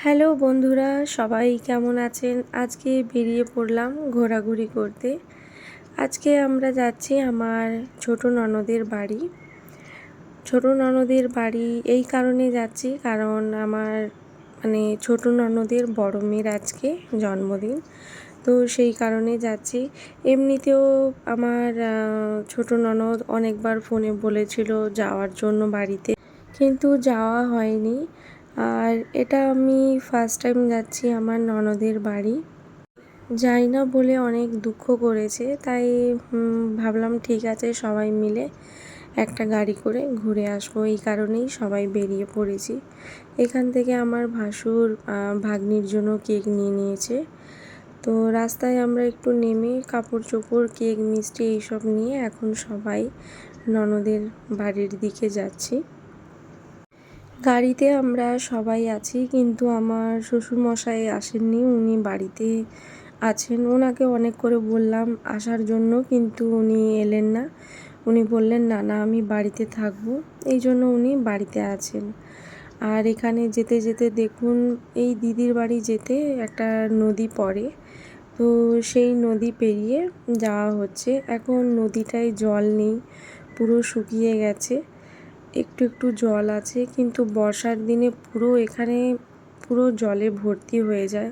Hello বন্ধুরা, সবাই কেমন আছেন? আজকে বেরিয়ে পড়লাম ঘোরাঘুরি করতে। আজকে আমরা যাচ্ছি আমার ছোট ননদের বাড়ি। ছোট ননদের বাড়ি এই কারণে যাচ্ছি কারণ আমার ছোট ননদের বড় মেয়ের আজকে জন্মদিন, তো সেই কারণে যাচ্ছি। এমনিতেও আমার ছোট ননদ অনেকবার ফোনে বলেছিল যাওয়ার জন্য বাড়িতে, কিন্তু যাওয়া হয়নি। আর এটা আমি ফার্স্ট টাইম যাচ্ছি আমার ননদের বাড়ি। যাই না বলে অনেক দুঃখ করেছে, তাই ভাবলাম ঠিক আছে সবাই মিলে একটা গাড়ি করে ঘুরে আসবো, এই কারণেই সবাই বেরিয়ে পড়েছি। এখান থেকে আমার ভাসুর ভাগ্নির জন্য কেক নিয়ে নিয়েছে। তো রাস্তায় আমরা একটু নেমে কাপড় চোপড়, কেক, মিষ্টি এইসব নিয়ে এখন সবাই ননদের বাড়ির দিকে যাচ্ছি। গাড়িতে আমরা সবাই আছি, কিন্তু আমার শ্বশুরমশাই আসেননি, উনি বাড়িতে আছেন। ওনাকে অনেক করে বললাম আসার জন্য, কিন্তু উনি এলেন না। উনি বললেন না না আমি বাড়িতে থাকবো, এই জন্য উনি বাড়িতে আছেন। আর এখানে যেতে যেতে দেখুন, এই দিদির বাড়ি যেতে একটা নদী পড়ে, তো সেই নদী পেরিয়ে যাওয়া হচ্ছে। এখন নদীটায় জল নেই, পুরো শুকিয়ে গেছে, একটু একটু জল আছে, কিন্তু বর্ষার দিনে পুরো এখানে পুরো জলে ভর্তি হয়ে যায়।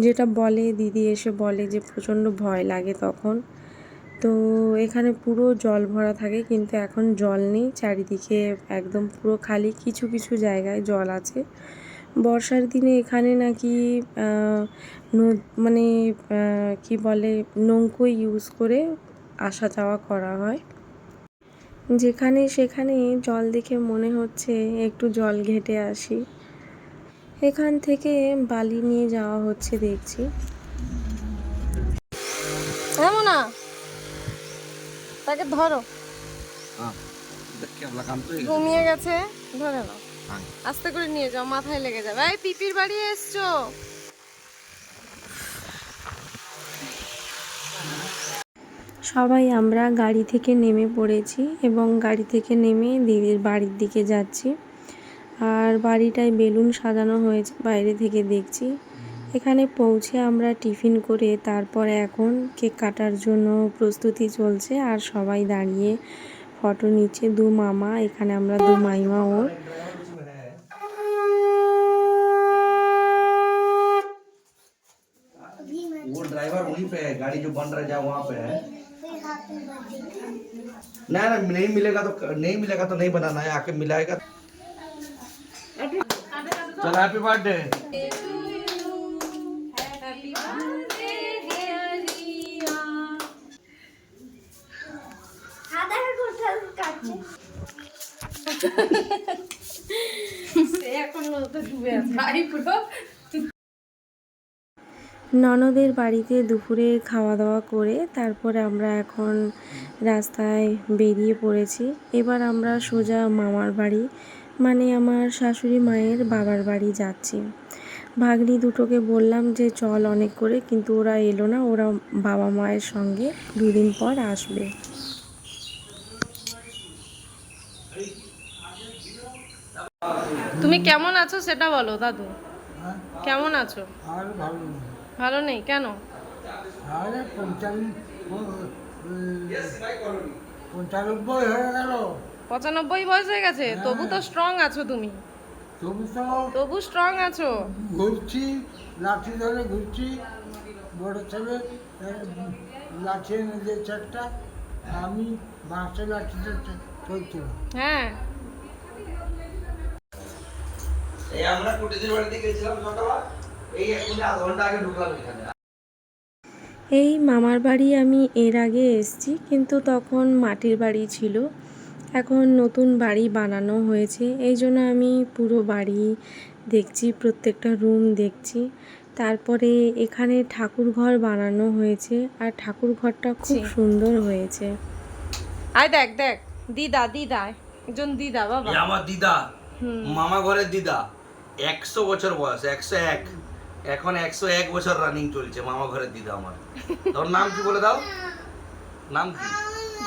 যেটা বলে দিদি এসে বলে যে প্রচণ্ড ভয় লাগে তখন। তো এখানে পুরো জল ভরা থাকে, কিন্তু এখন জল নেই, চারিদিকে একদম পুরো খালি, কিছু কিছু জায়গায় জল আছে। বর্ষার দিনে এখানে নাকি কি বলে, নৌকো ইউজ করে আসা যাওয়া করা হয়। যেখানে সেখানে জল দেখে মনে হচ্ছে একটু জল ঘেঁটে আসি। এখান থেকে বালি নিয়ে যাওয়া হচ্ছে দেখছি। না, তাকে ধরো, ঘুমিয়ে গেছে, ধরে নাও, আস্তে করে নিয়ে যাও, মাথায় লেগে যাবে। এই পিপির বাড়ি এসছো? সবাই আমরা গাড়ি থেকে নেমে পড়েছি এবং গাড়ি থেকে নেমে দিদির বাড়ির দিকে যাচ্ছি। আর বাড়িটায় বেলুন সাজানো হয়েছে বাইরে থেকে দেখছি। এখানে পৌঁছে আমরা টিফিন করে তারপরে এখন কেক কাটার জন্য প্রস্তুতি চলছে, আর সবাই দাঁড়িয়ে ফটো নিচ্ছে। দু মামা, এখানে আমরা দু মাইমা ওর। वो ड्राइवर वहीं पे है, गाड़ी जो बन रहा है वहाँ पे है। ना ना नहीं मिलेगा तो नहीं बनाना है, आके मिलाएगा। चल हैप्पी बर्थडे। ননদের বাড়িতে দুপুরে খাওয়া দাওয়া করে তারপরে আমরা এখন রাস্তায় বেরিয়ে পড়েছি। এবার আমরা সোজা মামার বাড়ি, আমার শাশুড়ি মায়ের বাবার বাড়ি যাচ্ছি। ভাগ্নি দুটোকে বললাম যে চল অনেক করে, কিন্তু ওরা এলো না, ওরা বাবা মায়ের সঙ্গে দুদিন পর আসবে। তুমি কেমন আছো সেটা বলো দাদু, কেমন আছো? ভালো নেই কেন? 95 বয়স হয়ে গেছে, তবু তো স্ট্রং আছো তুমি, তবু স্ট্রং আছো। ঘুরছি, লাঠি ধরে ঘুরছি, বড় ছেলে লাঠি এনে দিয়েছে একটা, আমি বাঁশে লাঠিতে চলছিলাম। হ্যাঁ, এই আমরা কুটিদের বাড়িতে গেছিলাম সকালে, এই এখনই আধ ঘন্টা আগে ঢুকলাম এখানে। এই মামার বাড়ি আমি এর আগে এসেছি, কিন্তু তখন মাটির বাড়ি ছিল। এখন নতুন বাড়ি বানানো হয়েছে, এই জন্য আমি পুরো বাড়ি দেখছি, প্রত্যেকটা রুম দেখছি। তারপরে এখানে ঠাকুর ঘর বানানো হয়েছে, আর ঠাকুর ঘরটা খুব সুন্দর হয়েছে। আয় দেখ দেখ, দিদা দিদা, একজন দিদা বাবা, আমার দিদা, মামা ঘরের দিদা, 100 বছর বয়স, 101, এখন 101 বছর রানিং চলছে মামা ঘরের দিদা আমার। তোর নাম কি বলে দাও, নাম কি?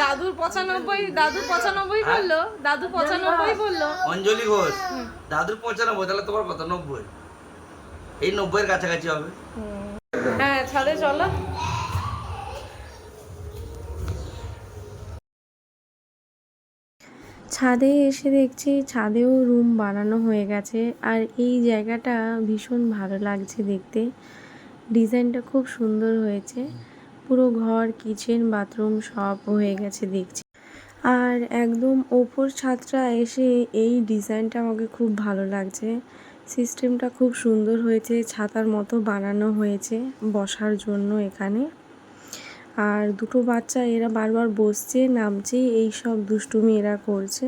দাদুর 95, দাদু 95 বললো, দাদু 95 বললো। অঞ্জলি ঘোষ, দাদুর 95, তাহলে তোমার কত? 90। এই 90-এর কাছাকাছি হবে। হ্যাঁ ছাদে চলো। ছাদে এসে দেখছি ছাদেও রুম বানানো হয়ে গেছে, আর এই জায়গাটা ভীষণ ভালো লাগছে দেখতে। ডিজাইনটা খুব সুন্দর হয়েছে, পুরো ঘর কিচেন বাথরুম সব হয়ে গেছে দেখছি। আর একদম ওপর ছাদটা এসে এই ডিজাইনটা আমাকে খুব ভালো লাগছে। সিস্টেমটা খুব সুন্দর হয়েছে, ছাতার মতো বানানো হয়েছে বসার জন্য এখানে। আর দুটো বাচ্চা এরা বারবার বসছে নামছে, এই সব দুষ্টুমি এরা করছে।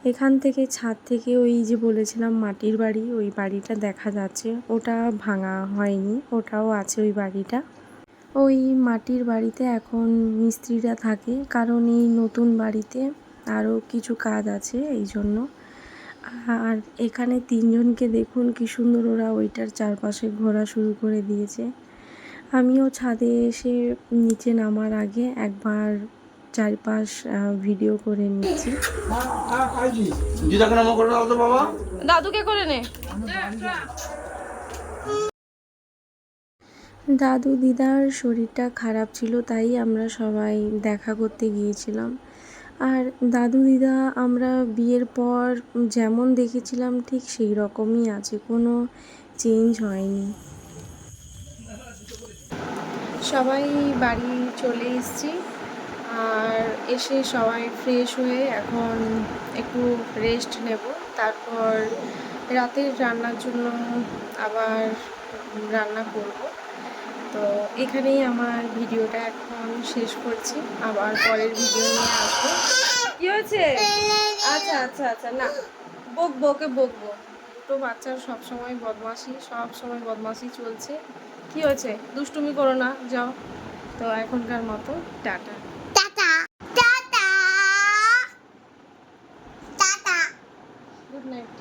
এখান থেকে ছাদ থেকে ওই যে বলেছিলাম মাটির বাড়ি, ওই বাড়িটা দেখা যাচ্ছে, ওটা ভাঙা হয়নি, ওটাও আছে ওই বাড়িটা। ওই মাটির বাড়িতে এখন মিস্ত্রিরা থাকে, কারণ এই নতুন বাড়িতে আরও কিছু কাজ আছে এই জন্য। আর এখানে তিনজনকে দেখুন কি সুন্দর ওরা ওইটার চারপাশে ঘোরা শুরু করে দিয়েছে। আমিও ছাদে এসে নিচে নামার আগে একবার চারপাশ ভিডিও করে নিচ্ছি। দিদাকে নামা করে দাও তো বাবা। দাদুকে করে নে। দাদু দিদার শরীরটা খারাপ ছিল, তাই আমরা সবাই দেখা করতে গিয়েছিলাম। আর দাদু দিদা আমরা বিয়ের পর যেমন দেখেছিলাম ঠিক সেই রকমই আছে, কোনো চেঞ্জ হয়নি। সবাই বাড়ি চলে এসেছি, আর এসে সবাই ফ্রেশ হয়ে এখন একটু রেস্ট নেব, তারপর রাতের রান্নার জন্য আবার রান্না করব। তো এখানেই আমার ভিডিওটা এখন শেষ করছি, আবার পরের ভিডিও নিয়ে আসবো। কি হয়েছে? আচ্ছা আচ্ছা আচ্ছা, না বকবো, ওকে বকবো। দুটো বাচ্চার সব সময় বদমাশি চলছে। কি হয়েছে? দুষ্টুমি করো না, যাও। তো এখনকার মতো tata tata tata tata, good night.